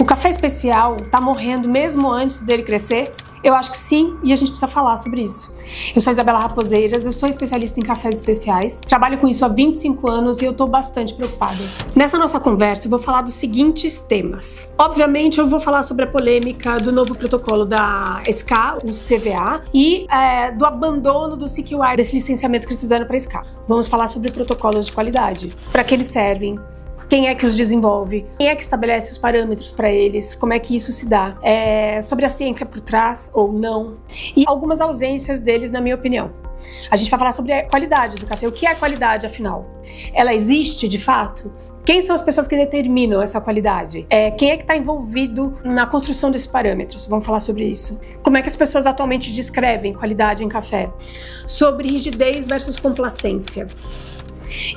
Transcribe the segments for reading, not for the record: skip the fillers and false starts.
café especial tá morrendo mesmo antes dele crescer? Eu acho que sim, e a gente precisa falar sobre isso. Eu sou Isabela Raposeiras, eu sou especialista em cafés especiais, trabalho com isso há 25 anos e eu tô bastante preocupada. Nessa nossa conversa eu vou falar dos seguintes temas. Obviamente eu vou falar sobre a polêmica do novo protocolo da SCA, o CVA, e do abandono do CQI, desse licenciamento que eles fizeram para a SCA. Vamos falar sobre protocolos de qualidade, para que eles servem, quem é que os desenvolve, quem é que estabelece os parâmetros para eles, como é que isso se dá, sobre a ciência por trás ou não, e algumas ausências deles, na minha opinião. A gente vai falar sobre a qualidade do café. O que é a qualidade, afinal? Ela existe de fato? Quem são as pessoas que determinam essa qualidade? Quem é que está envolvido na construção desses parâmetros? Vamos falar sobre isso. Como é que as pessoas atualmente descrevem qualidade em café? Sobre rigidez versus complacência.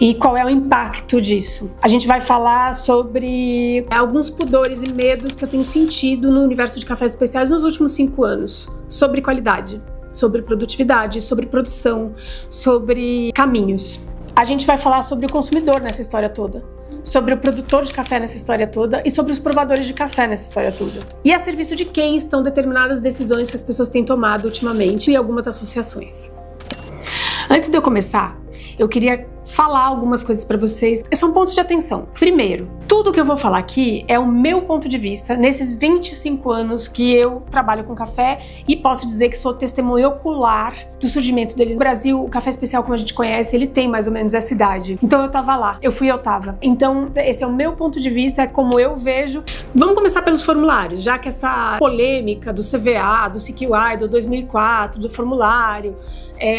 E qual é o impacto disso? A gente vai falar sobre alguns pudores e medos que eu tenho sentido no universo de cafés especiais nos últimos 5 anos. Sobre qualidade, sobre produtividade, sobre produção, sobre caminhos. A gente vai falar sobre o consumidor nessa história toda, sobre o produtor de café nessa história toda e sobre os provadores de café nessa história toda. E a serviço de quem estão determinadas decisões que as pessoas têm tomado ultimamente e algumas associações. Antes de eu começar, eu queria falar algumas coisas para vocês. São pontos de atenção. Primeiro, tudo que eu vou falar aqui é o meu ponto de vista nesses 25 anos que eu trabalho com café e posso dizer que sou testemunha ocular do surgimento dele. No Brasil, o café especial, como a gente conhece, ele tem mais ou menos essa idade. Então eu tava lá, eu tava. Então esse é o meu ponto de vista, é como eu vejo. Vamos começar pelos formulários, já que essa polêmica do CVA, do CQI, do 2004, do formulário,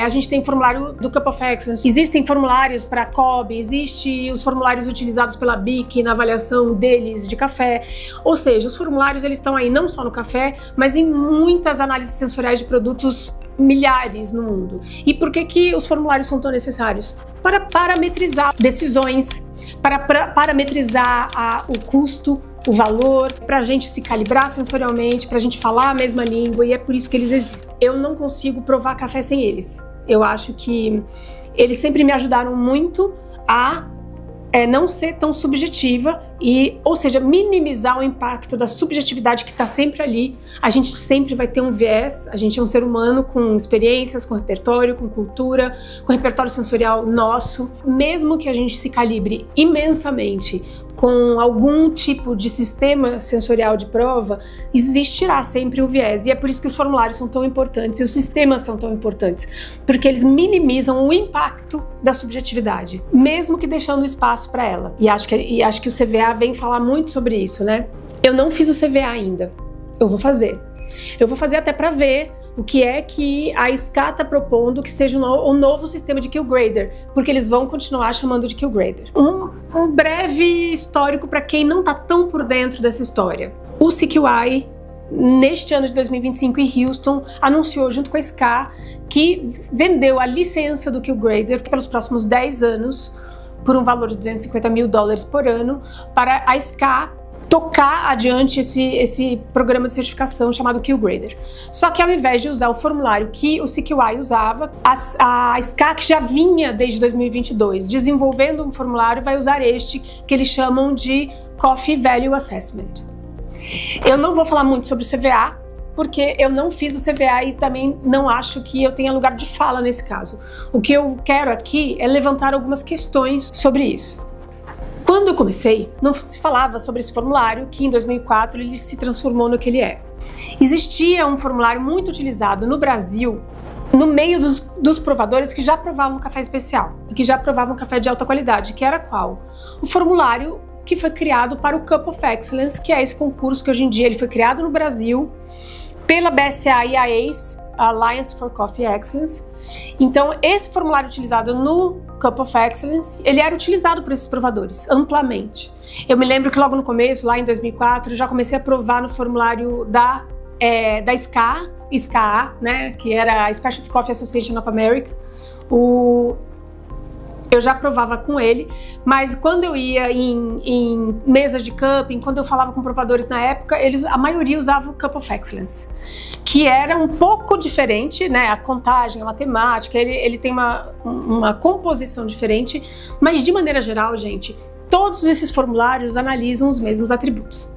a gente tem formulário do Cup of Excellence, existem formulários para COB, existem os formulários utilizados pela BIC na avaliação deles de café, ou seja, os formulários eles estão aí não só no café, mas em muitas análises sensoriais de produtos, milhares no mundo. E por que os formulários são tão necessários? Para parametrizar decisões, para parametrizar o custo, o valor, para a gente se calibrar sensorialmente, para a gente falar a mesma língua, e é por isso que eles existem. Eu não consigo provar café sem eles. Eu acho que eles sempre me ajudaram muito a não ser tão subjetiva ou seja, minimizar o impacto da subjetividade que está sempre ali. A gente sempre vai ter um viés, a gente é um ser humano com experiências, com repertório, com cultura, com repertório sensorial nosso. Mesmo que a gente se calibre imensamente com algum tipo de sistema sensorial de prova, existirá sempre o viés. E é por isso que os formulários são tão importantes e os sistemas são tão importantes, porque eles minimizam o impacto da subjetividade, mesmo que deixando espaço para ela. E acho que o CVA vem falar muito sobre isso, né? Eu não fiz o CVA ainda. Eu vou fazer. Eu vou fazer até para ver o que é que a SCA está propondo que seja o novo sistema de Kill Grader, porque eles vão continuar chamando de Kill Grader. Um breve histórico para quem não está tão por dentro dessa história. O CQI, neste ano de 2025 em Houston, anunciou junto com a SCA que vendeu a licença do Kill Grader pelos próximos 10 anos por um valor de $250 mil por ano, para a SCA tocar adiante esse programa de certificação chamado Kill Grader. Só que ao invés de usar o formulário que o CQI usava, a SCA, que já vinha desde 2022 desenvolvendo um formulário, vai usar este que eles chamam de Coffee Value Assessment. Eu não vou falar muito sobre o CVA, porque eu não fiz o CVA e também não acho que eu tenha lugar de fala nesse caso. O que eu quero aqui é levantar algumas questões sobre isso. Quando eu comecei, não se falava sobre esse formulário, que em 2004 ele se transformou no que ele é. Existia um formulário muito utilizado no Brasil, no meio dos provadores que já provavam café especial e que já provavam café de alta qualidade, que era qual? O formulário que foi criado para o Cup of Excellence, que é esse concurso que hoje em dia ele foi criado no Brasil pela BSA e a ACE, Alliance for Coffee Excellence. Então, esse formulário utilizado no Cup of Excellence, ele era utilizado por esses provadores, amplamente. Eu me lembro que logo no começo, lá em 2004, eu já comecei a provar no formulário da SCA, né, que era a Specialty Coffee Association of America. Eu já provava com ele, mas quando eu ia em mesas de cupping, quando eu falava com provadores na época, a maioria usava o Cup of Excellence, que era um pouco diferente, né? A contagem, a matemática, ele tem uma composição diferente, mas de maneira geral, gente, todos esses formulários analisam os mesmos atributos.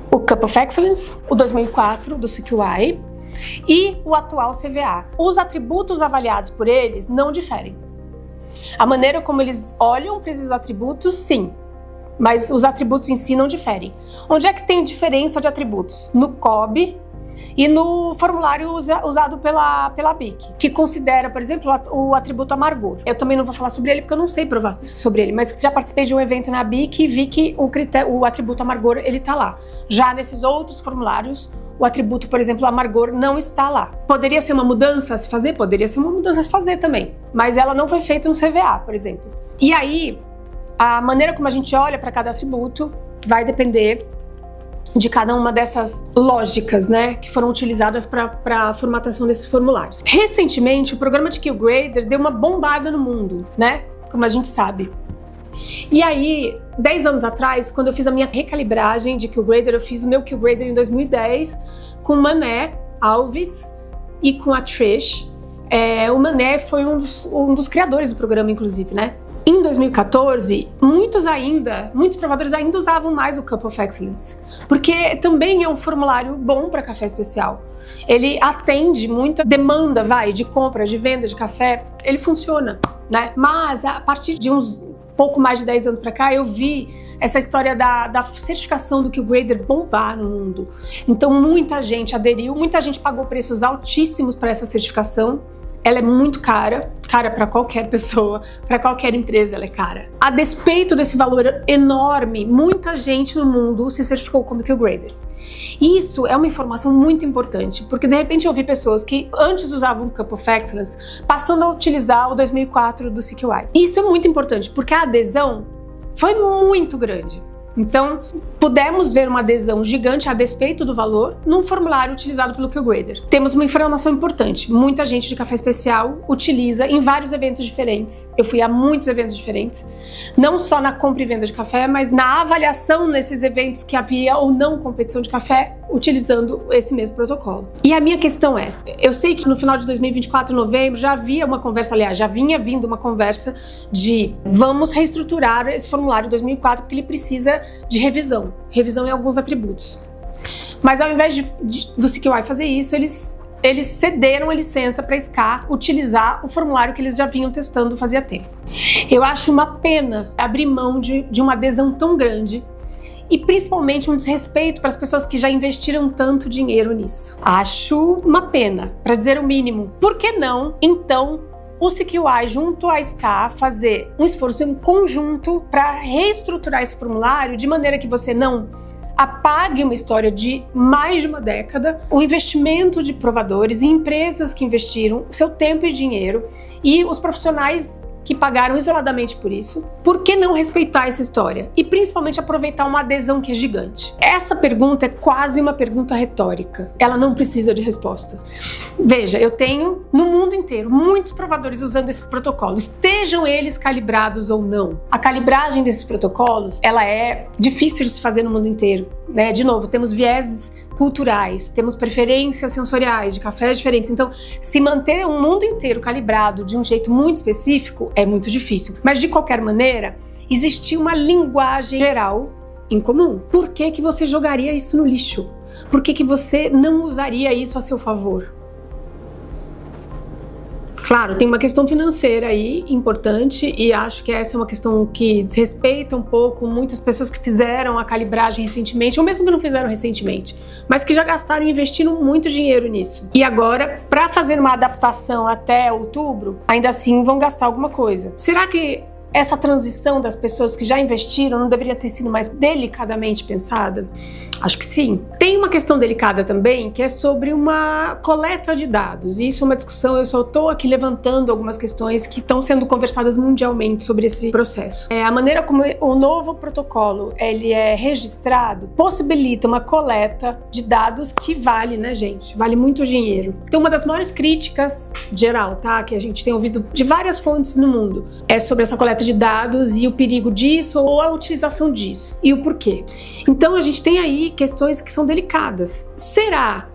O Cup of Excellence, o 2004 do CQI e o atual CVA. Os atributos avaliados por eles não diferem. A maneira como eles olham para esses atributos, sim, mas os atributos em si não diferem. Onde é que tem diferença de atributos? No COB e no formulário usado pela BIC, que considera, por exemplo, o atributo amargor. Eu também não vou falar sobre ele porque eu não sei provar sobre ele, mas já participei de um evento na BIC e vi que o atributo amargor, ele tá lá. Já nesses outros formulários, o atributo, por exemplo, amargor não está lá. Poderia ser uma mudança a se fazer? Poderia ser uma mudança a se fazer também, mas ela não foi feita no CVA, por exemplo. E aí, a maneira como a gente olha para cada atributo vai depender de cada uma dessas lógicas, né, que foram utilizadas para a formatação desses formulários. Recentemente, o programa de QGrader deu uma bombada no mundo, né, como a gente sabe. E aí, 10 anos atrás, quando eu fiz a minha recalibragem de QGrader, eu fiz o meu QGrader em 2010 com o Mané Alves e com a Trish. O Mané foi um dos criadores do programa, inclusive, né? Em 2014, muitos provadores ainda usavam mais o Cup of Excellence, porque também é um formulário bom para café especial. Ele atende muita demanda, de compra, de venda de café, ele funciona, né? Mas a partir de uns pouco mais de 10 anos para cá, eu vi essa história da certificação do QGrader bombar no mundo. Então muita gente aderiu, muita gente pagou preços altíssimos para essa certificação. Ela é muito cara para qualquer pessoa, para qualquer empresa ela é cara. A despeito desse valor enorme, muita gente no mundo se certificou como QGrader. Isso é uma informação muito importante, porque de repente eu vi pessoas que antes usavam o Cup of Excellence passando a utilizar o 2004 do CQI. Isso é muito importante, porque a adesão foi muito grande. Então, pudemos ver uma adesão gigante a despeito do valor num formulário utilizado pelo QGrader. Temos uma informação importante. Muita gente de café especial utiliza em vários eventos diferentes. Eu fui a muitos eventos diferentes. Não só na compra e venda de café, mas na avaliação nesses eventos que havia ou não competição de café, utilizando esse mesmo protocolo. E a minha questão é, eu sei que no final de 2024, em novembro, já havia uma conversa, aliás, já vinha vindo uma conversa de vamos reestruturar esse formulário 2004 porque ele precisa de revisão em alguns atributos. Mas ao invés do CQI fazer isso, eles cederam a licença para a SCA utilizar o formulário que eles já vinham testando fazia tempo. Eu acho uma pena abrir mão de uma adesão tão grande e principalmente um desrespeito para as pessoas que já investiram tanto dinheiro nisso. Acho uma pena, para dizer o mínimo. Por que não, então, o CQI junto à SCA fazer um esforço em conjunto para reestruturar esse formulário de maneira que você não apague uma história de mais de uma década, o investimento de provadores e empresas que investiram seu tempo e dinheiro e os profissionais que pagaram isoladamente por isso. Por que não respeitar essa história? E principalmente aproveitar uma adesão que é gigante. Essa pergunta é quase uma pergunta retórica. Ela não precisa de resposta. Veja, eu tenho no mundo inteiro muitos provadores usando esse protocolo, estejam eles calibrados ou não. A calibragem desses protocolos, ela é difícil de se fazer no mundo inteiro, né? De novo, temos vieses culturais, temos preferências sensoriais de cafés diferentes, então se manter um mundo inteiro calibrado de um jeito muito específico é muito difícil. Mas de qualquer maneira, existia uma linguagem geral em comum. Por que que você jogaria isso no lixo? Por que que você não usaria isso a seu favor? Claro, tem uma questão financeira aí importante e acho que essa é uma questão que desrespeita um pouco muitas pessoas que fizeram a calibragem recentemente, ou mesmo que não fizeram recentemente, mas que já gastaram e investiram muito dinheiro nisso. E agora, para fazer uma adaptação até outubro, ainda assim vão gastar alguma coisa. Será que essa transição das pessoas que já investiram não deveria ter sido mais delicadamente pensada? Acho que sim. Tem uma questão delicada também, que é sobre uma coleta de dados. E isso é uma discussão, eu só estou aqui levantando algumas questões que estão sendo conversadas mundialmente sobre esse processo. A maneira como o novo protocolo ele é registrado possibilita uma coleta de dados que vale, né, gente? Vale muito dinheiro. Então, uma das maiores críticas geral, tá, que a gente tem ouvido de várias fontes no mundo, é sobre essa coleta de dados e o perigo disso ou a utilização disso e o porquê. Então a gente tem aí questões que são delicadas. Será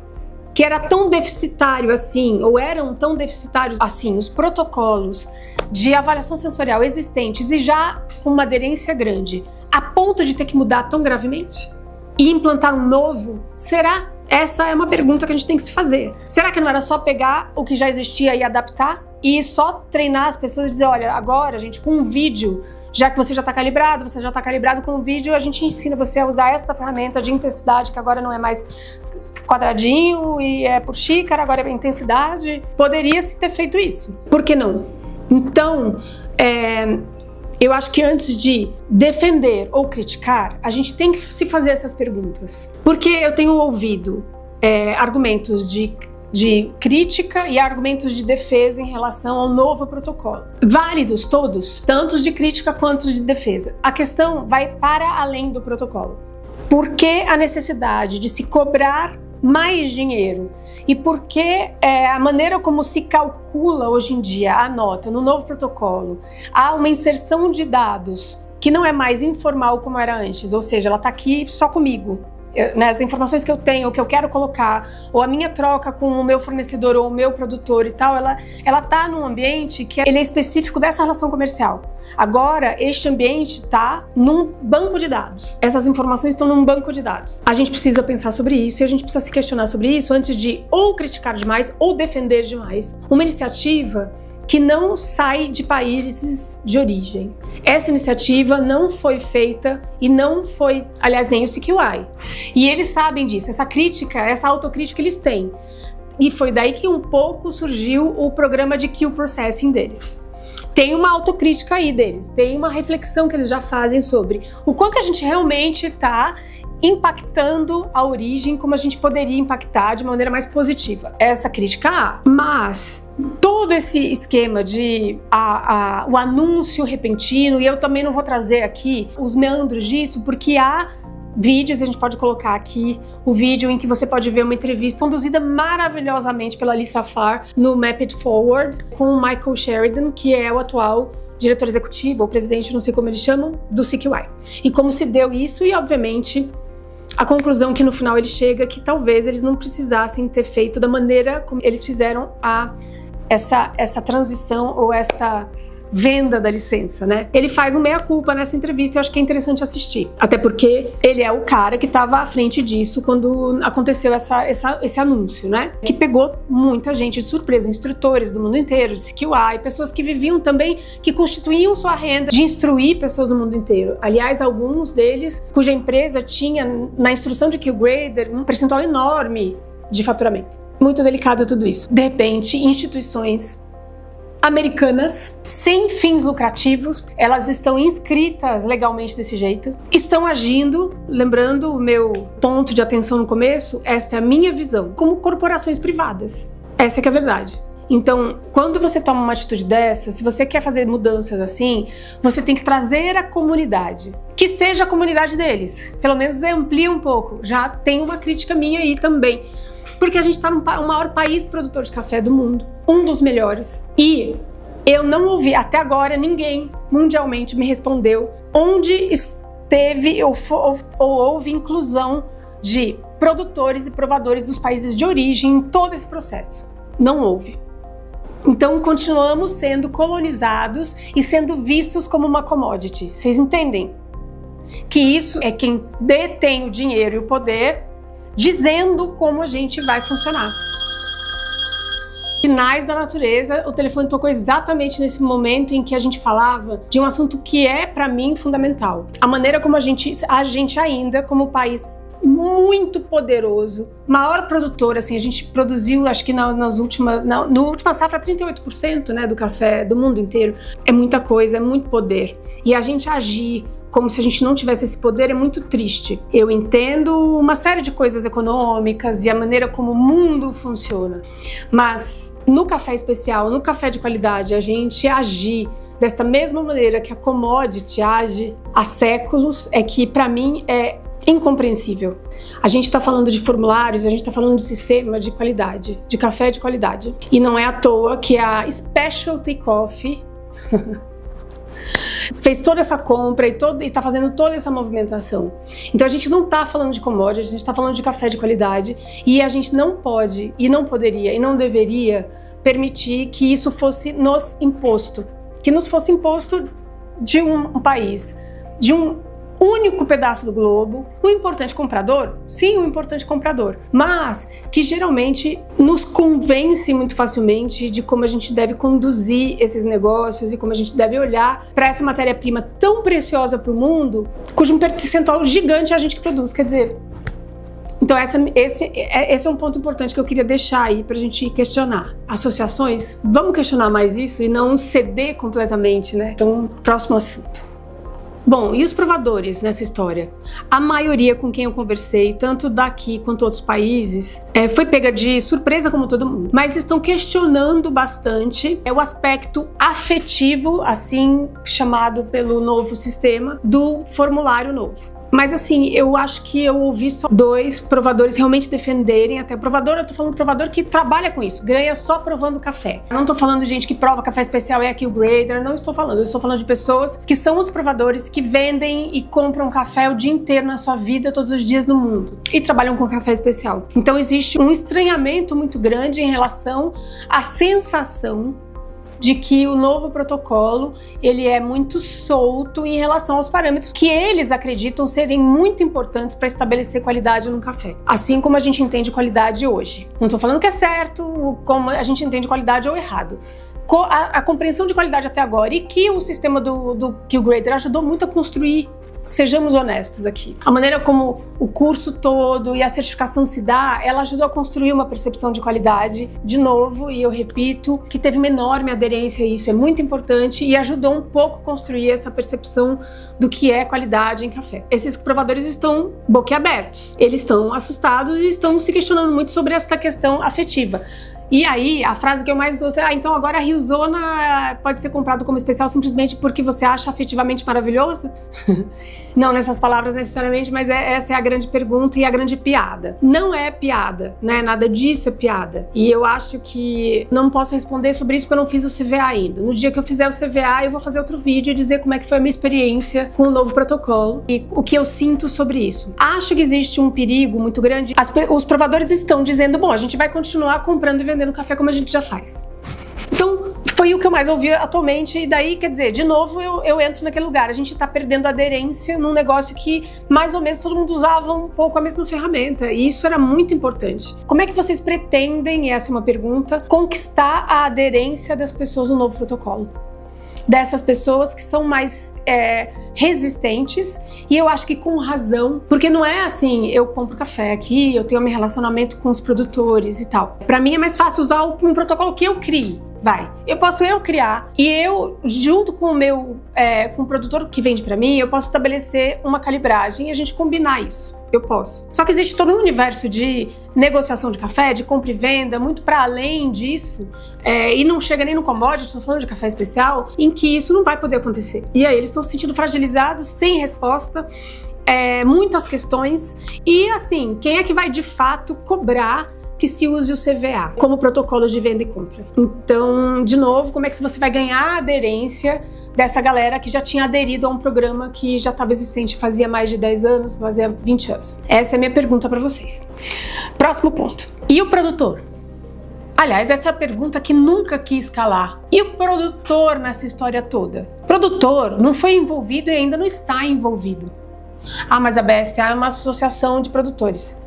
que era tão deficitário assim, ou eram tão deficitários assim os protocolos de avaliação sensorial existentes e já com uma aderência grande, a ponto de ter que mudar tão gravemente? e implantar um novo? Será? Essa é uma pergunta que a gente tem que se fazer. Será que não era só pegar o que já existia e adaptar? E só treinar as pessoas e dizer, olha, agora, gente, com um vídeo, já que você já está calibrado com o vídeo, a gente ensina você a usar esta ferramenta de intensidade, que agora não é mais quadradinho e é por xícara, agora é intensidade. Poderia-se ter feito isso. Por que não? Então, eu acho que antes de defender ou criticar, a gente tem que se fazer essas perguntas. Porque eu tenho ouvido argumentos de crítica e argumentos de defesa em relação ao novo protocolo. Válidos todos, tanto de crítica quanto de defesa. A questão vai para além do protocolo. Por que a necessidade de se cobrar mais dinheiro? E por que a maneira como se calcula hoje em dia a nota no novo protocolo? Há uma inserção de dados que não é mais informal como era antes, ou seja, ela está aqui só comigo. As informações que eu tenho, o que eu quero colocar, ou a minha troca com o meu fornecedor ou o meu produtor e tal, ela tá num ambiente que ele é específico dessa relação comercial. Agora, este ambiente tá num banco de dados. Essas informações estão num banco de dados. A gente precisa pensar sobre isso e a gente precisa se questionar sobre isso antes de ou criticar demais ou defender demais uma iniciativa que não sai de países de origem. Essa iniciativa não foi feita e não foi, aliás, nem o CQI. E eles sabem disso, essa crítica, essa autocrítica eles têm. E foi daí que um pouco surgiu o programa de Kill Processing deles. Tem uma autocrítica aí deles, tem uma reflexão que eles já fazem sobre o quanto a gente realmente está impactando a origem como a gente poderia impactar de maneira mais positiva. Essa crítica há. Mas todo esse esquema de o anúncio repentino, e eu também não vou trazer aqui os meandros disso, porque há vídeos, a gente pode colocar aqui o vídeo em que você pode ver uma entrevista conduzida maravilhosamente pela Lisa Farr no Map It Forward com o Michael Sheridan, que é o atual diretor executivo ou presidente, não sei como eles chamam, do CQI. E como se deu isso e, obviamente, a conclusão que no final ele chega que talvez eles não precisassem ter feito da maneira como eles fizeram essa transição ou esta venda da licença, né? Ele faz um meia-culpa nessa entrevista e eu acho que é interessante assistir. Até porque ele é o cara que estava à frente disso quando aconteceu esse anúncio, né? Que pegou muita gente de surpresa, instrutores do mundo inteiro, de CQI, pessoas que viviam também, que constituíam sua renda de instruir pessoas do mundo inteiro. Aliás, alguns deles, cuja empresa tinha na instrução de QGrader um percentual enorme de faturamento. Muito delicado tudo isso. De repente, instituições americanas, sem fins lucrativos, elas estão inscritas legalmente desse jeito, estão agindo, lembrando o meu ponto de atenção no começo, esta é a minha visão, como corporações privadas. Essa é que é a verdade. Então, quando você toma uma atitude dessa, se você quer fazer mudanças assim, você tem que trazer a comunidade, que seja a comunidade deles, pelo menos amplia um pouco, já tem uma crítica minha aí também. Porque a gente está no maior país produtor de café do mundo, um dos melhores. E eu não ouvi, até agora, ninguém mundialmente me respondeu onde esteve ou houve inclusão de produtores e provadores dos países de origem em todo esse processo. Não houve. Então continuamos sendo colonizados e sendo vistos como uma commodity. Vocês entendem? Que isso é quem detém o dinheiro e o poder dizendo como a gente vai funcionar. Sinais da natureza, o telefone tocou exatamente nesse momento em que a gente falava de um assunto que é, para mim, fundamental. A maneira como a gente ainda, como país muito poderoso, maior produtor, assim, a gente produziu, acho que na última safra, 38%, né, do café do mundo inteiro. É muita coisa, é muito poder. E a gente agir como se a gente não tivesse esse poder é muito triste. Eu entendo uma série de coisas econômicas e a maneira como o mundo funciona, mas no café especial, no café de qualidade, a gente agir desta mesma maneira que a commodity age há séculos é que, para mim, é incompreensível. A gente está falando de formulários, a gente está falando de sistema de qualidade, de café de qualidade. E não é à toa que a Specialty Coffee fez toda essa compra e está fazendo toda essa movimentação. Então a gente não está falando de commodity, a gente está falando de café de qualidade e a gente não pode, e não poderia, e não deveria permitir que isso fosse nos imposto. Que nos fosse imposto de um país, de um único pedaço do globo, um importante comprador? Sim, um importante comprador, mas que geralmente nos convence muito facilmente de como a gente deve conduzir esses negócios e como a gente deve olhar para essa matéria-prima tão preciosa para o mundo, cujo percentual gigante é a gente que produz. Quer dizer, então esse é um ponto importante que eu queria deixar aí pra gente questionar. Associações, vamos questionar mais isso e não ceder completamente, né? Então, próximo assunto. Bom, e os provadores nessa história? A maioria com quem eu conversei, tanto daqui quanto outros países, foi pega de surpresa como todo mundo, mas estão questionando bastante o aspecto afetivo, assim chamado pelo novo sistema, do formulário novo. Mas assim, eu acho que eu ouvi só 2 provadores realmente defenderem, até provador, eu tô falando provador que trabalha com isso, ganha só provando café. Eu não tô falando de gente que prova café especial, é aqui o grader, não estou falando. Eu estou falando de pessoas que são os provadores que vendem e compram café o dia inteiro na sua vida, todos os dias no mundo, e trabalham com café especial. Então existe um estranhamento muito grande em relação à sensação de que o novo protocolo ele é muito solto em relação aos parâmetros que eles acreditam serem muito importantes para estabelecer qualidade no café. Assim como a gente entende qualidade hoje. Não estou falando que é certo, como a gente entende qualidade ou errado. A compreensão de qualidade até agora e que o sistema do QGrader ajudou muito a construir. Sejamos honestos aqui. A maneira como o curso todo e a certificação se dá, ela ajudou a construir uma percepção de qualidade, de novo, e eu repito, que teve uma enorme aderência a isso, é muito importante e ajudou um pouco a construir essa percepção do que é qualidade em café. Esses provadores estão boquiabertos, eles estão assustados e estão se questionando muito sobre essa questão afetiva. E aí, a frase que eu mais dou é: então agora a Rio-Zona pode ser comprado como especial simplesmente porque você acha afetivamente maravilhoso? Não nessas palavras necessariamente, mas essa é a grande pergunta e a grande piada. Não é piada, né? Nada disso é piada. E eu acho que não posso responder sobre isso porque eu não fiz o CVA ainda. No dia que eu fizer o CVA, eu vou fazer outro vídeo e dizer como é que foi a minha experiência com o novo protocolo e o que eu sinto sobre isso. Acho que existe um perigo muito grande. Os provadores estão dizendo: bom, a gente vai continuar comprando e vendendo café como a gente já faz. Então, foi o que eu mais ouvi atualmente, e daí, quer dizer, de novo eu entro naquele lugar, a gente tá perdendo aderência num negócio que mais ou menos todo mundo usava um pouco a mesma ferramenta, e isso era muito importante. Como é que vocês pretendem, e essa é uma pergunta, conquistar a aderência das pessoas no novo protocolo? Dessas pessoas que são mais resistentes, e eu acho que com razão, porque não é assim, eu compro café aqui, eu tenho meu relacionamento com os produtores e tal. Pra mim é mais fácil usar um protocolo que eu crie. Eu posso criar e eu, junto com o meu, com o produtor que vende pra mim, eu posso estabelecer uma calibragem e a gente combinar isso. Eu posso. Só que existe todo um universo de negociação de café, de compra e venda, muito para além disso, e não chega nem no commodity, estou falando de café especial, em que isso não vai poder acontecer. E aí eles estão se sentindo fragilizados, sem resposta, muitas questões, e assim, quem é que vai de fato cobrar que se use o CVA como protocolo de venda e compra? Então, de novo, como é que você vai ganhar a aderência dessa galera que já tinha aderido a um programa que já estava existente fazia mais de 10 anos, fazia 20 anos? Essa é a minha pergunta para vocês. Próximo ponto. E o produtor? Aliás, essa é a pergunta que nunca quis calar. E o produtor nessa história toda? O produtor não foi envolvido e ainda não está envolvido. Ah, mas a BSA é uma associação de produtores.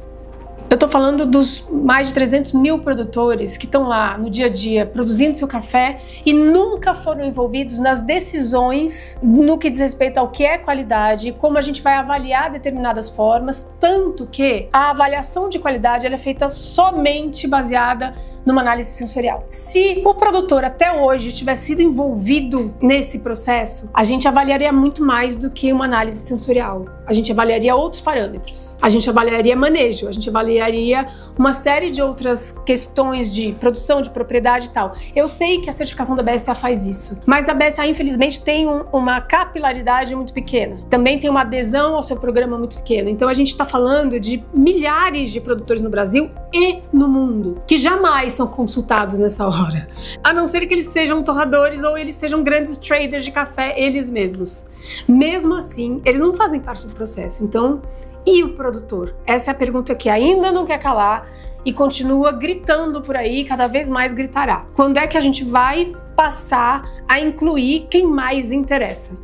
Eu tô falando dos mais de 300 mil produtores que estão lá no dia a dia produzindo seu café e nunca foram envolvidos nas decisões no que diz respeito ao que é qualidade e como a gente vai avaliar determinadas formas, tanto que a avaliação de qualidade ela é feita somente baseada numa análise sensorial. Se o produtor até hoje tivesse sido envolvido nesse processo, a gente avaliaria muito mais do que uma análise sensorial. A gente avaliaria outros parâmetros. A gente avaliaria manejo, a gente avaliaria uma série de outras questões de produção, de propriedade e tal. Eu sei que a certificação da BSA faz isso, mas a BSA infelizmente tem uma capilaridade muito pequena. Também tem uma adesão ao seu programa muito pequena. Então a gente está falando de milhares de produtores no Brasil e no mundo, que jamais são consultados nessa hora. A não ser que eles sejam torradores ou eles sejam grandes traders de café eles mesmos. Mesmo assim, eles não fazem parte do processo. Então, e o produtor? Essa é a pergunta que ainda não quer calar e continua gritando por aí, cada vez mais gritará. Quando é que a gente vai passar a incluir quem mais interessa?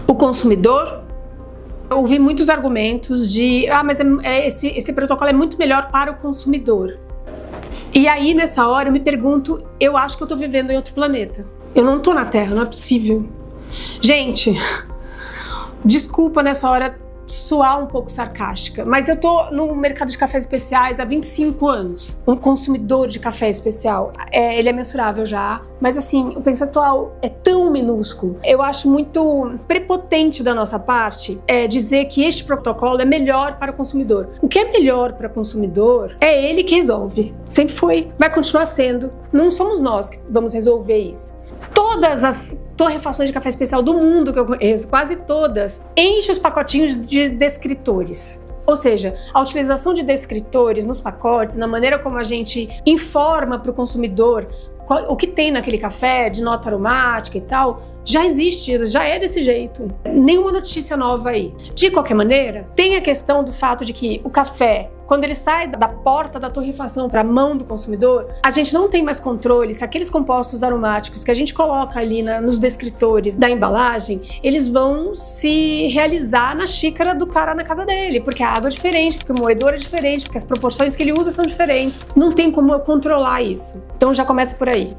o consumidor. Eu ouvi muitos argumentos de mas esse protocolo é muito melhor para o consumidor. E aí, nessa hora, eu me pergunto, eu acho que eu tô vivendo em outro planeta. Eu não tô na Terra, não é possível. Gente, desculpa nessa hora soar um pouco sarcástica, mas eu tô no mercado de cafés especiais há 25 anos. Um consumidor de café especial, ele é mensurável já, mas assim, o percentual é tão minúsculo. Eu acho muito prepotente da nossa parte dizer que este protocolo é melhor para o consumidor. O que é melhor para o consumidor é ele que resolve. Sempre foi, vai continuar sendo. Não somos nós que vamos resolver isso. Todas as torrefações de café especial do mundo que eu conheço, quase todas, enchem os pacotinhos de descritores. Ou seja, a utilização de descritores nos pacotes, na maneira como a gente informa para o consumidor o que tem naquele café, de nota aromática e tal, já existe, já é desse jeito. Nenhuma notícia nova aí. De qualquer maneira, tem a questão do fato de que o café, quando ele sai da porta da torrefação para a mão do consumidor, a gente não tem mais controle se aqueles compostos aromáticos que a gente coloca ali nos descritores da embalagem, eles vão se realizar na xícara do cara na casa dele, porque a água é diferente, porque o moedor é diferente, porque as proporções que ele usa são diferentes. Não tem como eu controlar isso. Então já começa por aí.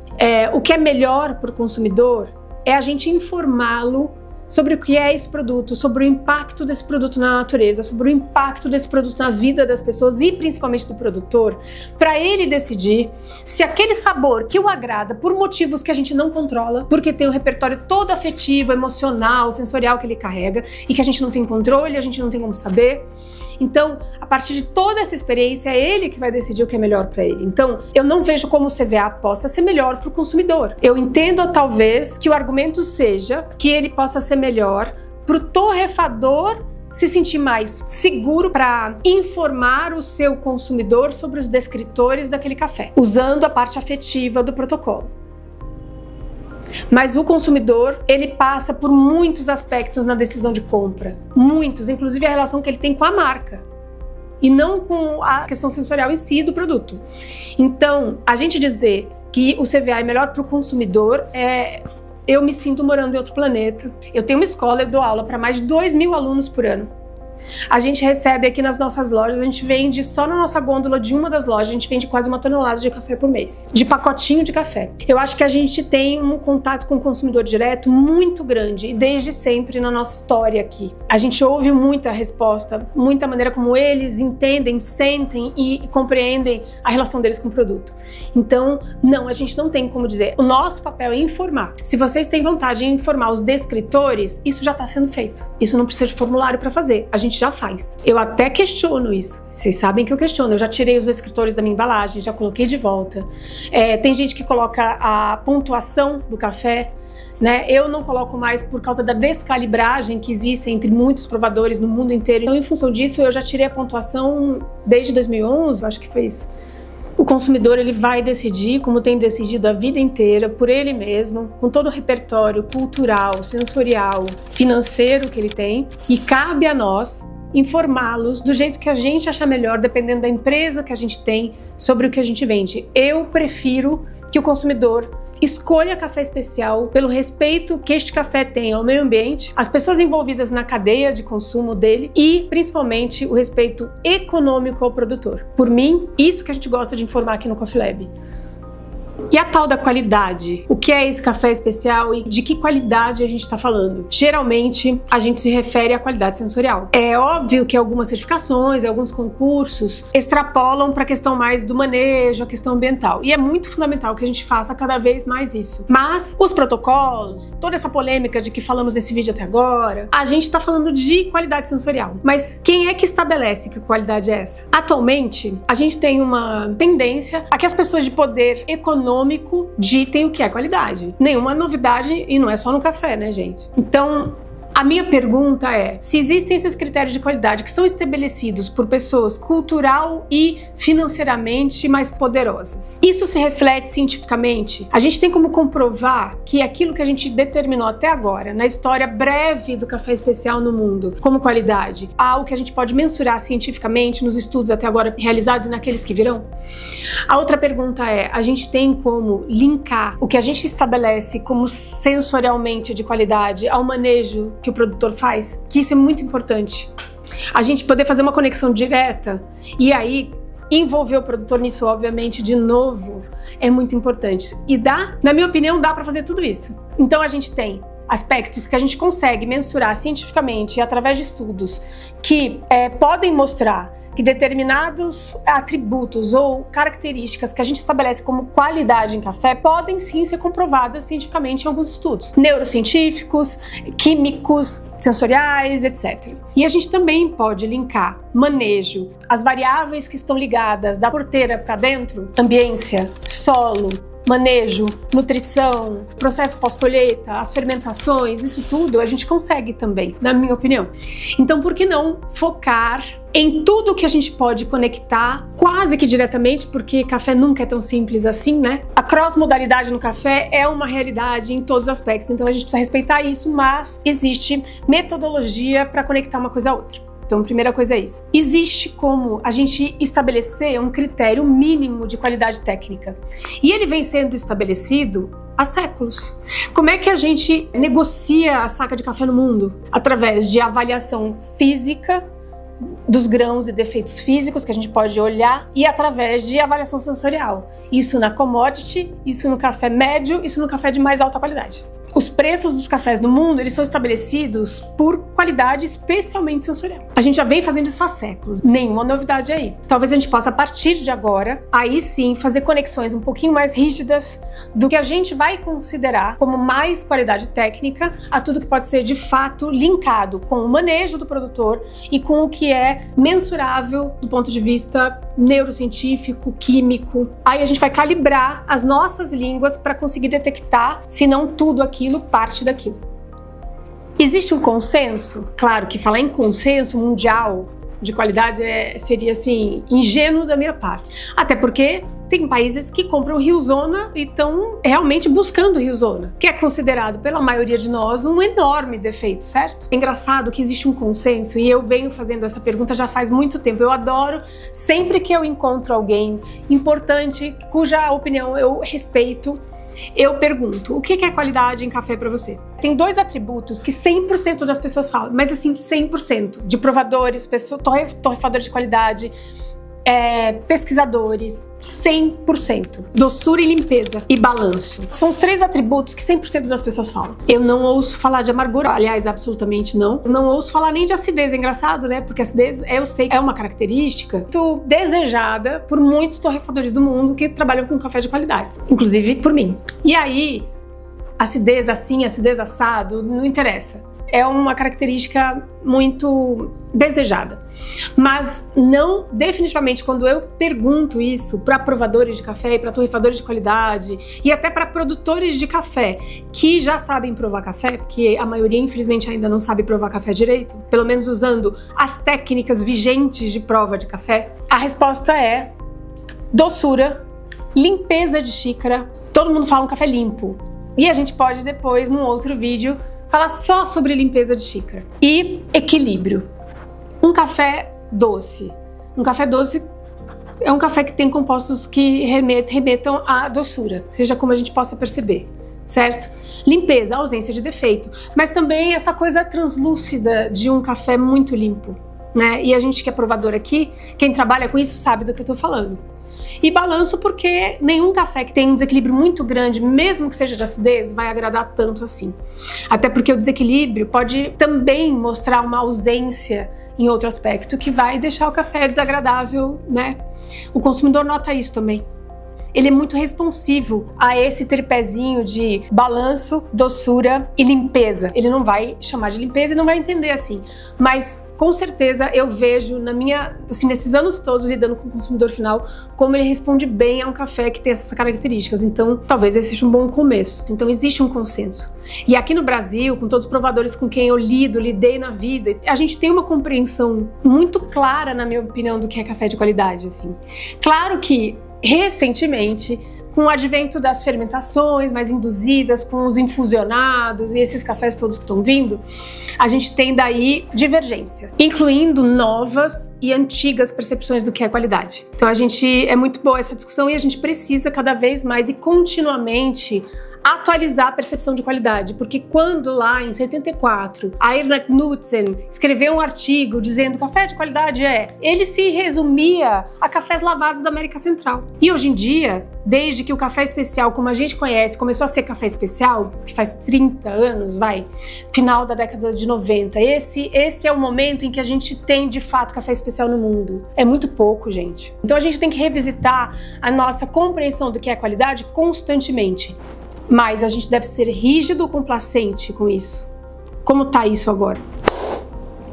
O que é melhor para o consumidor é a gente informá-lo sobre o que é esse produto, sobre o impacto desse produto na natureza, sobre o impacto desse produto na vida das pessoas e principalmente do produtor, para ele decidir se aquele sabor que o agrada por motivos que a gente não controla, porque tem um repertório todo afetivo, emocional, sensorial que ele carrega e que a gente não tem controle, a gente não tem como saber. Então, a partir de toda essa experiência, é ele que vai decidir o que é melhor para ele. Então, eu não vejo como o CVA possa ser melhor para o consumidor. Eu entendo, talvez, que o argumento seja que ele possa ser melhor para o torrefador se sentir mais seguro para informar o seu consumidor sobre os descritores daquele café, usando a parte afetiva do protocolo. Mas o consumidor, ele passa por muitos aspectos na decisão de compra. Muitos, inclusive a relação que ele tem com a marca. E não com a questão sensorial em si do produto. Então, a gente dizer que o CVA é melhor para o consumidor eu me sinto morando em outro planeta. Eu tenho uma escola, eu dou aula para mais de 2.000 alunos por ano. A gente recebe aqui nas nossas lojas, a gente vende só na nossa gôndola de uma das lojas, a gente vende quase 1 tonelada de café por mês, de pacotinho de café. Eu acho que a gente tem um contato com o consumidor direto muito grande e desde sempre na nossa história aqui. A gente ouve muita resposta, muita maneira como eles entendem, sentem e compreendem a relação deles com o produto. Então, não, a gente não tem como dizer. O nosso papel é informar. Se vocês têm vontade de informar os descritores, isso já está sendo feito. Isso não precisa de formulário para fazer. A gente já faz. Eu até questiono isso. Vocês sabem que eu questiono. Eu já tirei os descritores da minha embalagem, já coloquei de volta. Tem gente que coloca a pontuação do café, né? Eu não coloco mais por causa da descalibragem que existe entre muitos provadores no mundo inteiro. Então, em função disso, eu já tirei a pontuação desde 2011, acho que foi isso. O consumidor, ele vai decidir, como tem decidido a vida inteira, por ele mesmo, com todo o repertório cultural, sensorial, financeiro que ele tem, e cabe a nós informá-los do jeito que a gente achar melhor, dependendo da empresa que a gente tem, sobre o que a gente vende. Eu prefiro que o consumidor escolha café especial pelo respeito que este café tem ao meio ambiente, as pessoas envolvidas na cadeia de consumo dele e, principalmente, o respeito econômico ao produtor. Por mim, isso que a gente gosta de informar aqui no Coffee Lab. E a tal da qualidade? O que é esse café especial e de que qualidade a gente está falando? Geralmente, a gente se refere à qualidade sensorial. É óbvio que algumas certificações, alguns concursos extrapolam para a questão mais do manejo, a questão ambiental. E é muito fundamental que a gente faça cada vez mais isso. Mas os protocolos, toda essa polêmica de que falamos nesse vídeo até agora, a gente está falando de qualidade sensorial. Mas quem é que estabelece que qualidade é essa? Atualmente, a gente tem uma tendência a que as pessoas de poder econômico ditem o que é qualidade. Nenhuma novidade, e não é só no café, né, gente? Então, a minha pergunta é, se existem esses critérios de qualidade que são estabelecidos por pessoas cultural e financeiramente mais poderosas, isso se reflete cientificamente? A gente tem como comprovar que aquilo que a gente determinou até agora, na história breve do café especial no mundo, como qualidade, algo que a gente pode mensurar cientificamente nos estudos até agora realizados e naqueles que virão? A outra pergunta é, a gente tem como linkar o que a gente estabelece como sensorialmente de qualidade ao manejo que que o produtor faz, que isso é muito importante. A gente poder fazer uma conexão direta e aí envolver o produtor nisso, obviamente, de novo, é muito importante. E na minha opinião, dá para fazer tudo isso. Então a gente tem aspectos que a gente consegue mensurar cientificamente e através de estudos que podem mostrar que determinados atributos ou características que a gente estabelece como qualidade em café podem sim ser comprovadas cientificamente em alguns estudos neurocientíficos, químicos, sensoriais, etc. E a gente também pode linkar manejo, as variáveis que estão ligadas da porteira para dentro, ambiência, solo, manejo, nutrição, processo pós-colheita, as fermentações, isso tudo a gente consegue também, na minha opinião. Então, por que não focar em tudo que a gente pode conectar quase que diretamente, porque café nunca é tão simples assim, né? A cross-modalidade no café é uma realidade em todos os aspectos, então a gente precisa respeitar isso, mas existe metodologia para conectar uma coisa a outra. Então, a primeira coisa é isso. Existe como a gente estabelecer um critério mínimo de qualidade técnica. E ele vem sendo estabelecido há séculos. Como é que a gente negocia a saca de café no mundo? Através de avaliação física dos grãos e defeitos físicos que a gente pode olhar e através de avaliação sensorial. Isso na commodity, isso no café médio, isso no café de mais alta qualidade. Os preços dos cafés no mundo, eles são estabelecidos por qualidade especialmente sensorial. A gente já vem fazendo isso há séculos, nenhuma novidade aí. Talvez a gente possa, a partir de agora, aí sim, fazer conexões um pouquinho mais rígidas do que a gente vai considerar como mais qualidade técnica a tudo que pode ser, de fato, linkado com o manejo do produtor e com o que é mensurável do ponto de vista neurocientífico, químico. Aí a gente vai calibrar as nossas línguas para conseguir detectar, se não tudo aquilo, parte daquilo. Existe um consenso? Claro que falar em consenso mundial de qualidade seria assim, ingênuo da minha parte. Até porque tem países que compram Rio-Zona e estão realmente buscando Rio-Zona, que é considerado pela maioria de nós um enorme defeito, certo? É engraçado que existe um consenso e eu venho fazendo essa pergunta já faz muito tempo. Eu adoro, sempre que eu encontro alguém importante, cuja opinião eu respeito, eu pergunto, o que é qualidade em café para você? Tem dois atributos que 100% das pessoas falam, mas assim, 100% de provadores, torrefadores de qualidade, pesquisadores, 100%. Doçura e limpeza e balanço. São os três atributos que 100% das pessoas falam. Eu não ouço falar de amargura, aliás, absolutamente não. Eu não ouço falar nem de acidez, é engraçado, né? Porque acidez, eu sei, é uma característica muito desejada por muitos torrefadores do mundo que trabalham com café de qualidade, inclusive por mim. E aí, acidez assim, acidez assado, não interessa. É uma característica muito desejada. Mas não, definitivamente, quando eu pergunto isso para provadores de café e para torrefadores de qualidade e até para produtores de café que já sabem provar café, porque a maioria, infelizmente, ainda não sabe provar café direito, pelo menos usando as técnicas vigentes de prova de café, a resposta é doçura, limpeza de xícara. Todo mundo fala um café limpo. E a gente pode depois, num outro vídeo, falar só sobre limpeza de xícara. E equilíbrio. Um café doce. Um café doce é um café que tem compostos que remetam à doçura, seja como a gente possa perceber, certo? Limpeza, ausência de defeito. Mas também essa coisa translúcida de um café muito limpo, né? E a gente que é provador aqui, quem trabalha com isso sabe do que eu tô falando. E balanço porque nenhum café que tem um desequilíbrio muito grande, mesmo que seja de acidez, vai agradar tanto assim. Até porque o desequilíbrio pode também mostrar uma ausência em outro aspecto que vai deixar o café desagradável, né? O consumidor nota isso também. Ele é muito responsivo a esse tripézinho de balanço, doçura e limpeza. Ele não vai chamar de limpeza e não vai entender assim. Mas, com certeza, eu vejo nesses anos todos lidando com o consumidor final, como ele responde bem a um café que tem essas características. Então, talvez esse seja um bom começo. Então, existe um consenso. E aqui no Brasil, com todos os provadores com quem eu lidei na vida, a gente tem uma compreensão muito clara, na minha opinião, do que é café de qualidade, assim. Claro que recentemente, com o advento das fermentações mais induzidas, com os infusionados e esses cafés todos que estão vindo, a gente tem daí divergências, incluindo novas e antigas percepções do que é qualidade. Então é muito boa essa discussão e a gente precisa cada vez mais e continuamente atualizar a percepção de qualidade, porque quando lá em 74 a Irna Knudsen escreveu um artigo dizendo que café de qualidade ele se resumia a cafés lavados da América Central. E hoje em dia, desde que o café especial, como a gente conhece, começou a ser café especial, que faz 30 anos, final da década de 90, esse é o momento em que a gente tem de fato café especial no mundo. É muito pouco, gente. Então a gente tem que revisitar a nossa compreensão do que é qualidade constantemente. Mas a gente deve ser rígido ou complacente com isso. Como tá isso agora?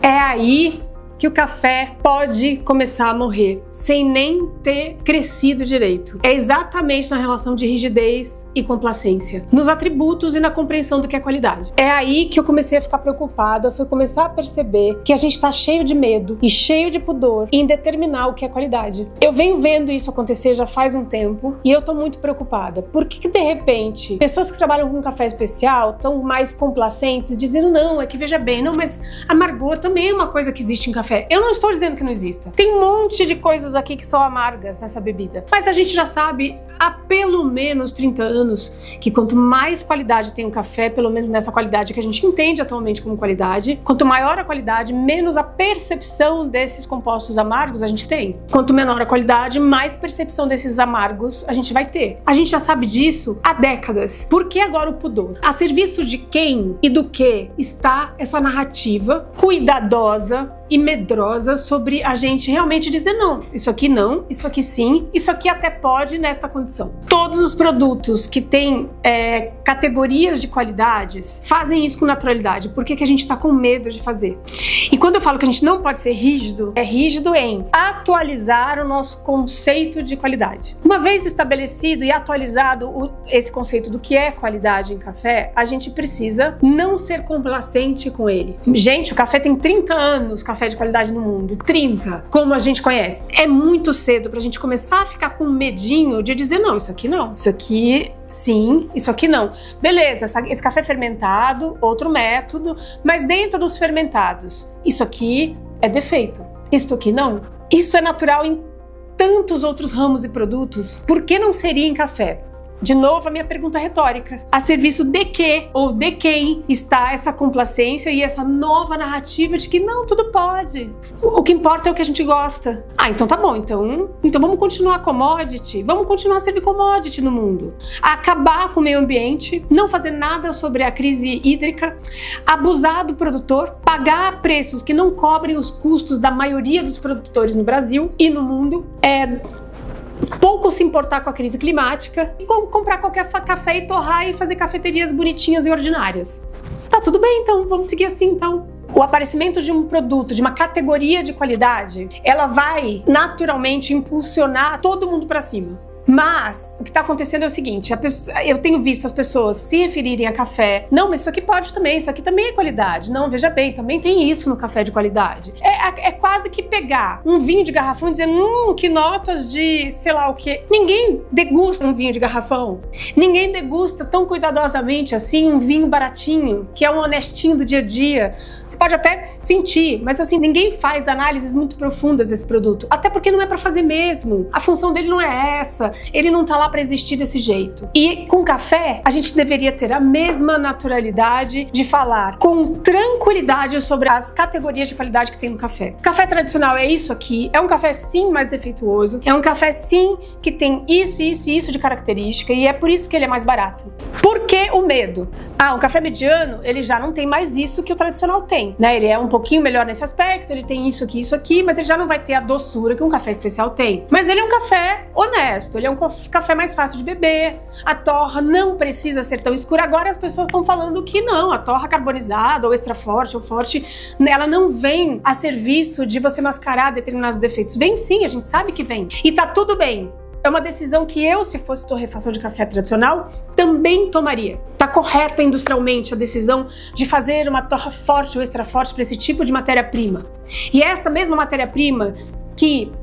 É aí que o café pode começar a morrer, sem nem ter crescido direito. É exatamente na relação de rigidez e complacência, nos atributos e na compreensão do que é qualidade. É aí que eu comecei a ficar preocupada, foi começar a perceber que a gente tá cheio de medo e cheio de pudor em determinar o que é qualidade. Eu venho vendo isso acontecer já faz um tempo e eu tô muito preocupada. Por que de repente, pessoas que trabalham com café especial estão mais complacentes, dizendo não, é que veja bem, não, mas amargor também é uma coisa que existe em café. Eu não estou dizendo que não exista. Tem um monte de coisas aqui que são amargas nessa bebida. Mas a gente já sabe há pelo menos 30 anos que quanto mais qualidade tem um café, pelo menos nessa qualidade que a gente entende atualmente como qualidade, quanto maior a qualidade, menos a percepção desses compostos amargos a gente tem. Quanto menor a qualidade, mais percepção desses amargos a gente vai ter. A gente já sabe disso há décadas. Por que agora o pudor? A serviço de quem e do que está essa narrativa cuidadosa e medrosa sobre a gente realmente dizer não, isso aqui sim, isso aqui até pode nesta condição. Todos os produtos que têm categorias de qualidades fazem isso com naturalidade. Por que a gente está com medo de fazer? E quando eu falo que a gente não pode ser rígido, é rígido em atualizar o nosso conceito de qualidade. Uma vez estabelecido e atualizado esse conceito do que é qualidade em café, a gente precisa não ser complacente com ele. Gente, o café tem 30 anos, café de qualidade no mundo, 30, como a gente conhece. É muito cedo pra gente começar a ficar com medinho de dizer não, isso aqui não, isso aqui sim, isso aqui não. Beleza, esse café fermentado, outro método, mas dentro dos fermentados, isso aqui é defeito, isso aqui não. Isso é natural em tantos outros ramos e produtos, por que não seria em café? De novo, a minha pergunta retórica. A serviço de que ou de quem está essa complacência e essa nova narrativa de que não, tudo pode. O que importa é o que a gente gosta. Ah, então tá bom. Então vamos continuar commodity. Vamos continuar a servir commodity no mundo. Acabar com o meio ambiente, não fazer nada sobre a crise hídrica, abusar do produtor, pagar preços que não cobrem os custos da maioria dos produtores no Brasil e no mundo, pouco se importar com a crise climática e comprar qualquer café e torrar e fazer cafeterias bonitinhas e ordinárias. Tá tudo bem, então, vamos seguir assim, então. O aparecimento de um produto, de uma categoria de qualidade, ela vai naturalmente impulsionar todo mundo para cima. Mas o que está acontecendo é o seguinte, eu tenho visto as pessoas se referirem a café, não, mas isso aqui pode também, isso aqui também é qualidade. Não, veja bem, também tem isso no café de qualidade. É quase que pegar um vinho de garrafão e dizer, que notas de sei lá o quê. Ninguém degusta um vinho de garrafão. Ninguém degusta tão cuidadosamente assim um vinho baratinho, que é um honestinho do dia a dia. Você pode até sentir, mas assim, ninguém faz análises muito profundas desse produto. Até porque não é para fazer mesmo. A função dele não é essa. Ele não tá lá para existir desse jeito. E com café, a gente deveria ter a mesma naturalidade de falar com tranquilidade sobre as categorias de qualidade que tem no café. O café tradicional é isso aqui, é um café sim mais defeituoso, é um café sim que tem isso, isso e isso de característica e é por isso que ele é mais barato. Por que o medo? O café mediano, ele já não tem mais isso que o tradicional tem, né? Ele é um pouquinho melhor nesse aspecto, ele tem isso aqui, mas ele já não vai ter a doçura que um café especial tem. Mas ele é um café honesto, ele é um café mais fácil de beber, a torra não precisa ser tão escura. Agora as pessoas estão falando que não, a torra carbonizada ou extra forte ou forte, ela não vem a serviço de você mascarar determinados defeitos. Vem sim, a gente sabe que vem. E tá tudo bem. É uma decisão que eu, se fosse torrefação de café tradicional, também tomaria. Tá correta industrialmente a decisão de fazer uma torra forte ou extra forte para esse tipo de matéria-prima. E esta mesma matéria-prima que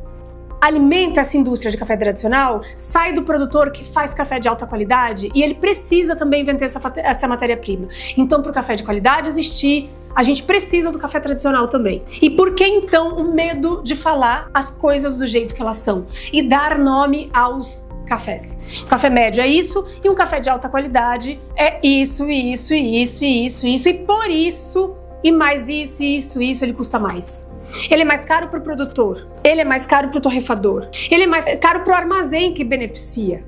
alimenta essa indústria de café tradicional, sai do produtor que faz café de alta qualidade e ele precisa também vender essa matéria-prima. Então, para o café de qualidade existir, a gente precisa do café tradicional também. E por que então o medo de falar as coisas do jeito que elas são? E dar nome aos cafés. O café médio é isso e um café de alta qualidade é isso, isso, isso, isso, isso e por isso e mais isso, ele custa mais. Ele é mais caro para o produtor, ele é mais caro para o torrefador, ele é mais caro para o armazém que beneficia,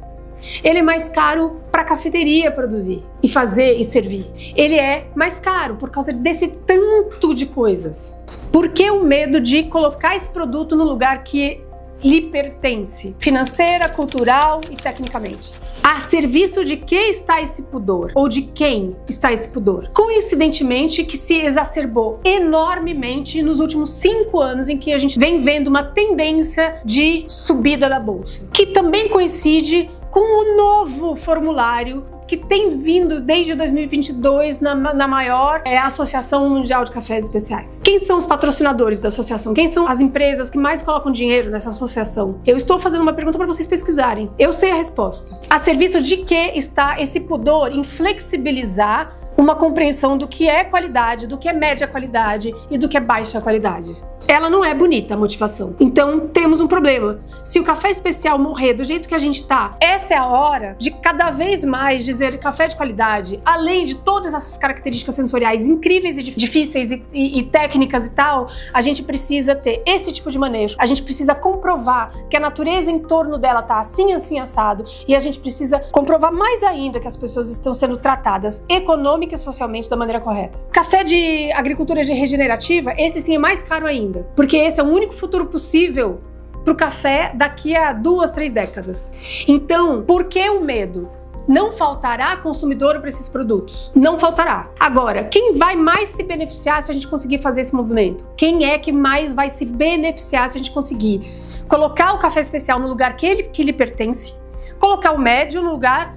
ele é mais caro para a cafeteria produzir e fazer e servir. Ele é mais caro por causa desse tanto de coisas. Por que o medo de colocar esse produto no lugar que lhe pertence, financeira, cultural e tecnicamente? A serviço de que está esse pudor? Ou de quem está esse pudor? Coincidentemente, que se exacerbou enormemente nos últimos 5 anos em que a gente vem vendo uma tendência de subida da bolsa, que também coincide com o novo formulário que tem vindo desde 2022 na maior Associação Mundial de Cafés Especiais. Quem são os patrocinadores da associação? Quem são as empresas que mais colocam dinheiro nessa associação? Eu estou fazendo uma pergunta para vocês pesquisarem. Eu sei a resposta. A serviço de que está esse pudor em flexibilizar uma compreensão do que é qualidade, do que é média qualidade e do que é baixa qualidade? Ela não é bonita, a motivação. Então temos um problema. Se o café especial morrer do jeito que a gente tá, essa é a hora de cada vez mais dizer café de qualidade, além de todas essas características sensoriais incríveis e difíceis e técnicas e tal, a gente precisa ter esse tipo de manejo. A gente precisa comprovar que a natureza em torno dela tá assim, assim, assado, e a gente precisa comprovar mais ainda que as pessoas estão sendo tratadas econômica e socialmente da maneira correta. Café de agricultura regenerativa, esse sim é mais caro ainda. Porque esse é o único futuro possível para o café daqui a 2, 3 décadas. Então, por que o medo? Não faltará consumidor para esses produtos. Não faltará. Agora, quem vai mais se beneficiar se a gente conseguir fazer esse movimento? Quem é que mais vai se beneficiar se a gente conseguir colocar o café especial no lugar que lhe pertence, colocar o médio no lugar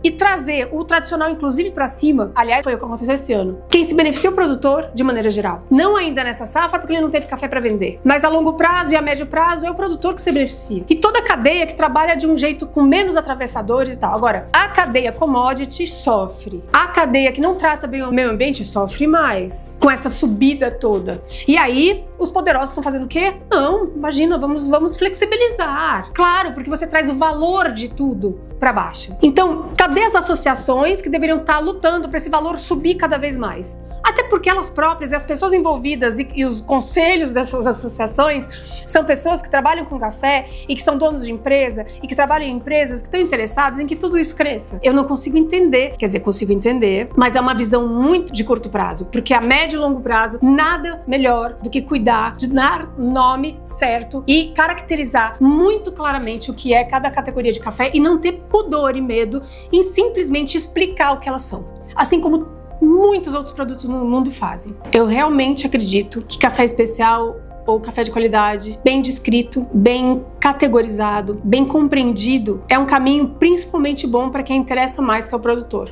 e trazer o tradicional, inclusive, para cima? Aliás, foi o que aconteceu esse ano. Quem se beneficia é o produtor, de maneira geral. Não ainda nessa safra, porque ele não teve café para vender. Mas a longo prazo e a médio prazo é o produtor que se beneficia. E toda a cadeia que trabalha de um jeito com menos atravessadores e tal. Agora, a cadeia commodity sofre. A cadeia que não trata bem o meio ambiente sofre mais. Com essa subida toda. E aí, os poderosos estão fazendo o quê? Não, imagina, vamos flexibilizar. Claro, porque você traz o valor de tudo para baixo. Então, cadê as associações que deveriam estar lutando para esse valor subir cada vez mais? Até porque elas próprias e as pessoas envolvidas e os conselhos dessas associações são pessoas que trabalham com café e que são donos de empresa e que trabalham em empresas que estão interessadas em que tudo isso cresça. Eu não consigo entender, quer dizer, consigo entender, mas é uma visão muito de curto prazo, porque a médio e longo prazo, nada melhor do que cuidar de dar nome certo e caracterizar muito claramente o que é cada categoria de café e não ter pudor e medo em simplesmente explicar o que elas são. Assim como muitos outros produtos no mundo fazem. Eu realmente acredito que café especial ou café de qualidade, bem descrito, bem categorizado, bem compreendido, é um caminho principalmente bom para quem interessa mais, que é o produtor.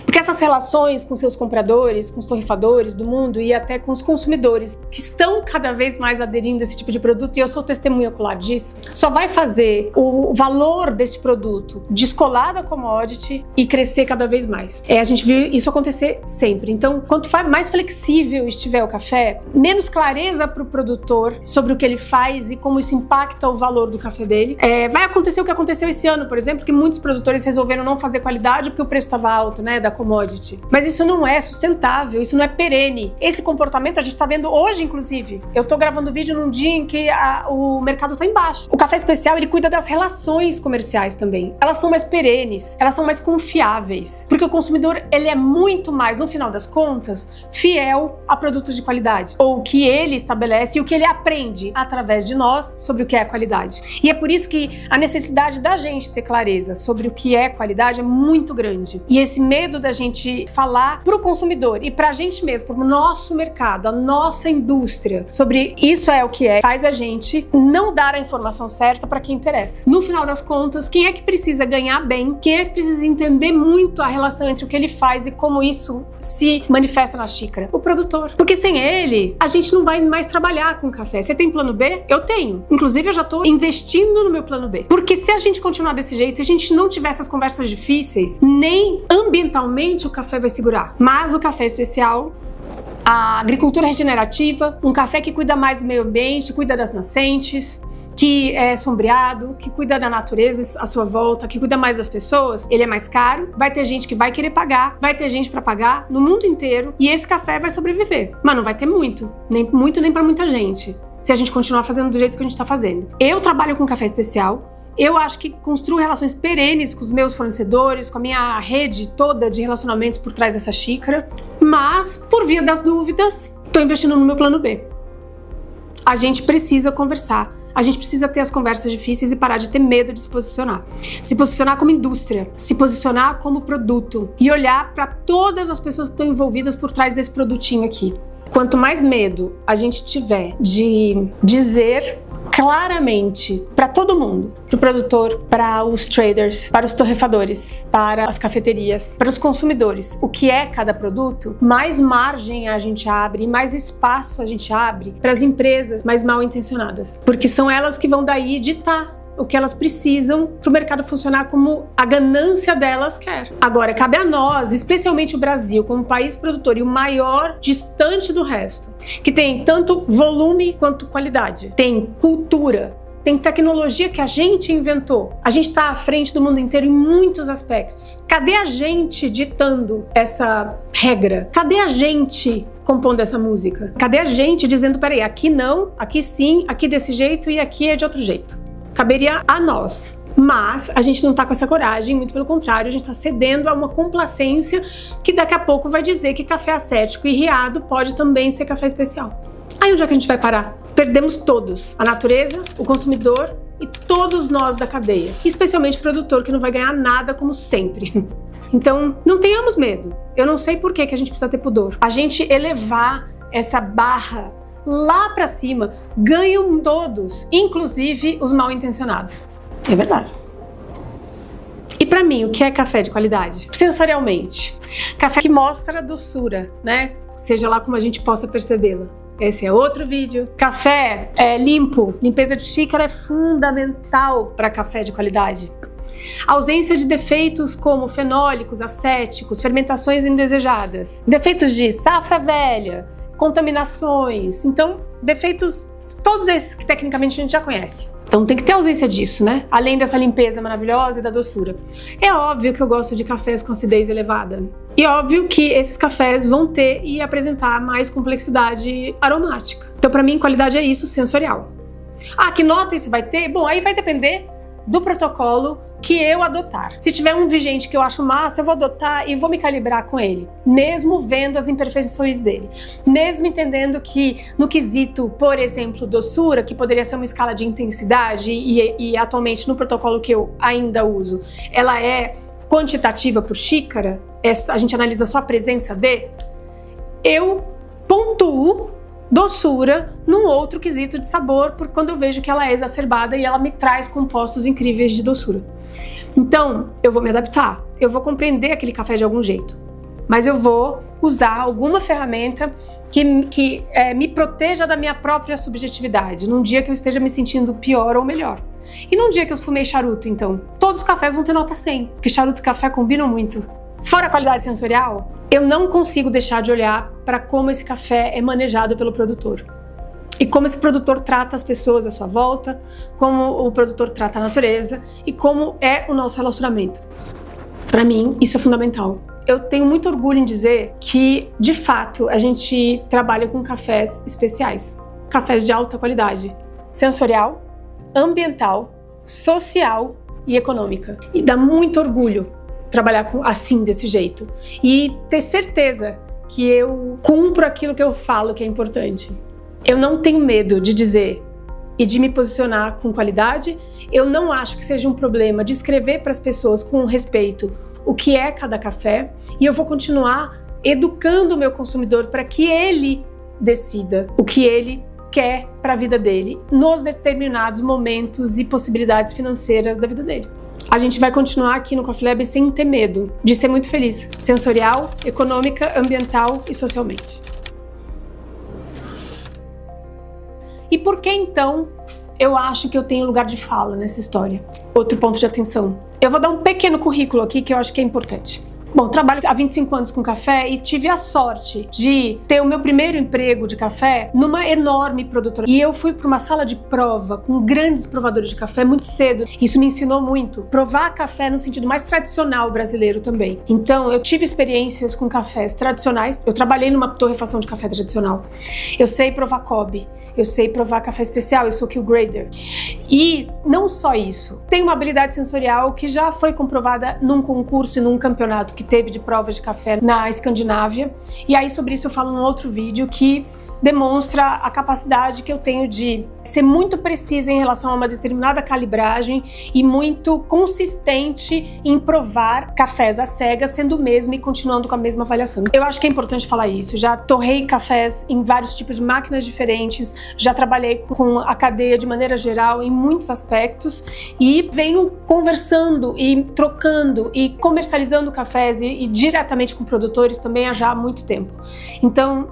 Porque essas relações com seus compradores, com os torrefadores do mundo e até com os consumidores que estão cada vez mais aderindo a esse tipo de produto, e eu sou testemunha ocular disso, só vai fazer o valor desse produto descolar da commodity e crescer cada vez mais. A gente viu isso acontecer sempre. Então, quanto mais flexível estiver o café, menos clareza para o produtor sobre o que ele faz e como isso impacta o valor do café dele. Vai acontecer o que aconteceu esse ano, por exemplo, que muitos produtores resolveram não fazer qualidade porque o preço estava alto, né, da commodity. Mas isso não é sustentável, isso não é perene. Esse comportamento a gente está vendo hoje, inclusive. Eu estou gravando vídeo num dia em que o mercado está em baixa. O café especial, ele cuida das relações comerciais também. Elas são mais perenes, elas são mais confiáveis, porque o consumidor, ele é muito mais, no final das contas, fiel a produtos de qualidade, ou o que ele estabelece e o que ele aprende através de nós sobre o que é qualidade. E é por isso que a necessidade da gente ter clareza sobre o que é qualidade é muito grande. E esse medo da gente falar pro consumidor e pra gente mesmo, pro nosso mercado, a nossa indústria, sobre isso é o que é, faz a gente não dar a informação certa para quem interessa. No final das contas, quem é que precisa ganhar bem? Quem é que precisa entender muito a relação entre o que ele faz e como isso se manifesta na xícara? O produtor. Porque sem ele, a gente não vai mais trabalhar com café. Você tem plano B? Eu tenho. Inclusive, eu já tô investindo no meu plano B. Porque se a gente continuar desse jeito, se a gente não tiver essas conversas difíceis, nem ambientalmente o café vai segurar. Mas o café especial, a agricultura regenerativa, um café que cuida mais do meio ambiente, cuida das nascentes, que é sombreado, que cuida da natureza à sua volta, que cuida mais das pessoas, ele é mais caro, vai ter gente que vai querer pagar, vai ter gente pra pagar no mundo inteiro e esse café vai sobreviver. Mas não vai ter muito nem pra muita gente, se a gente continuar fazendo do jeito que a gente tá fazendo. Eu trabalho com café especial. Eu acho que construo relações perenes com os meus fornecedores, com a minha rede toda de relacionamentos por trás dessa xícara. Mas, por via das dúvidas, estou investindo no meu plano B. A gente precisa conversar. A gente precisa ter as conversas difíceis e parar de ter medo de se posicionar. Se posicionar como indústria, se posicionar como produto e olhar para todas as pessoas que estão envolvidas por trás desse produtinho aqui. Quanto mais medo a gente tiver de dizer claramente para todo mundo, para o produtor, para os traders, para os torrefadores, para as cafeterias, para os consumidores, o que é cada produto, mais margem a gente abre, mais espaço a gente abre para as empresas mais mal intencionadas, porque são elas que vão daí ditar o que elas precisam para o mercado funcionar como a ganância delas quer. Agora, cabe a nós, especialmente o Brasil, como país produtor e o maior distante do resto, que tem tanto volume quanto qualidade, tem cultura, tem tecnologia que a gente inventou. A gente está à frente do mundo inteiro em muitos aspectos. Cadê a gente ditando essa regra? Cadê a gente compondo essa música? Cadê a gente dizendo, peraí, aqui não, aqui sim, aqui desse jeito e aqui é de outro jeito? Caberia a nós. Mas a gente não tá com essa coragem, muito pelo contrário, a gente tá cedendo a uma complacência que daqui a pouco vai dizer que café acético e riado pode também ser café especial. Aí onde é que a gente vai parar? Perdemos todos. A natureza, o consumidor e todos nós da cadeia. Especialmente o produtor, que não vai ganhar nada como sempre. Então, não tenhamos medo. Eu não sei por que a gente precisa ter pudor. A gente elevar essa barra lá pra cima, ganham todos, inclusive os mal intencionados. É verdade. E pra mim, o que é café de qualidade? Sensorialmente. Café que mostra doçura, né? Seja lá como a gente possa percebê-la. Esse é outro vídeo. Café limpo. Limpeza de xícara é fundamental para café de qualidade. A ausência de defeitos como fenólicos, acéticos, fermentações indesejadas. Defeitos de safra velha, contaminações, então defeitos, todos esses que tecnicamente a gente já conhece. Então tem que ter ausência disso, né? Além dessa limpeza maravilhosa e da doçura. É óbvio que eu gosto de cafés com acidez elevada. E óbvio que esses cafés vão ter e apresentar mais complexidade aromática. Então pra mim qualidade é isso, sensorial. Ah, que nota isso vai ter? Bom, aí vai depender do protocolo que eu adotar. Se tiver um vigente que eu acho massa, eu vou adotar e vou me calibrar com ele, mesmo vendo as imperfeições dele, mesmo entendendo que no quesito, por exemplo, doçura, que poderia ser uma escala de intensidade e atualmente no protocolo que eu ainda uso, ela é quantitativa por xícara, a gente analisa só a presença de, eu pontuo doçura num outro quesito de sabor, porque quando eu vejo que ela é exacerbada e ela me traz compostos incríveis de doçura. Então, eu vou me adaptar, eu vou compreender aquele café de algum jeito, mas eu vou usar alguma ferramenta que me proteja da minha própria subjetividade, num dia que eu esteja me sentindo pior ou melhor. E num dia que eu fumei charuto, então, todos os cafés vão ter nota 100, porque charuto e café combinam muito. Fora a qualidade sensorial, eu não consigo deixar de olhar para como esse café é manejado pelo produtor. E como esse produtor trata as pessoas à sua volta, como o produtor trata a natureza e como é o nosso relacionamento. Para mim, isso é fundamental. Eu tenho muito orgulho em dizer que, de fato, a gente trabalha com cafés especiais. Cafés de alta qualidade. Sensorial, ambiental, social e econômica. E dá muito orgulho trabalhar assim, desse jeito. E ter certeza que eu cumpro aquilo que eu falo que é importante. Eu não tenho medo de dizer e de me posicionar com qualidade. Eu não acho que seja um problema de escrever para as pessoas com respeito o que é cada café. E eu vou continuar educando o meu consumidor para que ele decida o que ele quer para a vida dele nos determinados momentos e possibilidades financeiras da vida dele. A gente vai continuar aqui no Coffee Lab sem ter medo de ser muito feliz, sensorial, econômica, ambiental e socialmente. E por que então eu acho que eu tenho lugar de fala nessa história? Outro ponto de atenção. Eu vou dar um pequeno currículo aqui que eu acho que é importante. Bom, trabalho há 25 anos com café e tive a sorte de ter o meu primeiro emprego de café numa enorme produtora. E eu fui para uma sala de prova com grandes provadores de café muito cedo. Isso me ensinou muito. Provar café no sentido mais tradicional brasileiro também. Então, eu tive experiências com cafés tradicionais. Eu trabalhei numa torrefação de café tradicional. Eu sei provar Cobe. Eu sei provar café especial. Eu sou Kill Grader. E não só isso. Tenho uma habilidade sensorial que já foi comprovada num concurso e num campeonato que teve de provas de café na Escandinávia. E aí sobre isso eu falo num outro vídeo que demonstra a capacidade que eu tenho de ser muito precisa em relação a uma determinada calibragem e muito consistente em provar cafés às cegas, sendo o mesmo e continuando com a mesma avaliação. Eu acho que é importante falar isso. Já torrei cafés em vários tipos de máquinas diferentes, já trabalhei com a cadeia de maneira geral em muitos aspectos e venho conversando e trocando e comercializando cafés e diretamente com produtores também há já muito tempo. Então,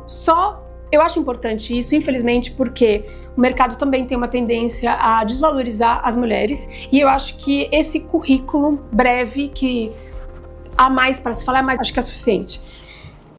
eu acho importante isso, infelizmente, porque o mercado também tem uma tendência a desvalorizar as mulheres e eu acho que esse currículo breve, que há mais para se falar, mas acho que é suficiente.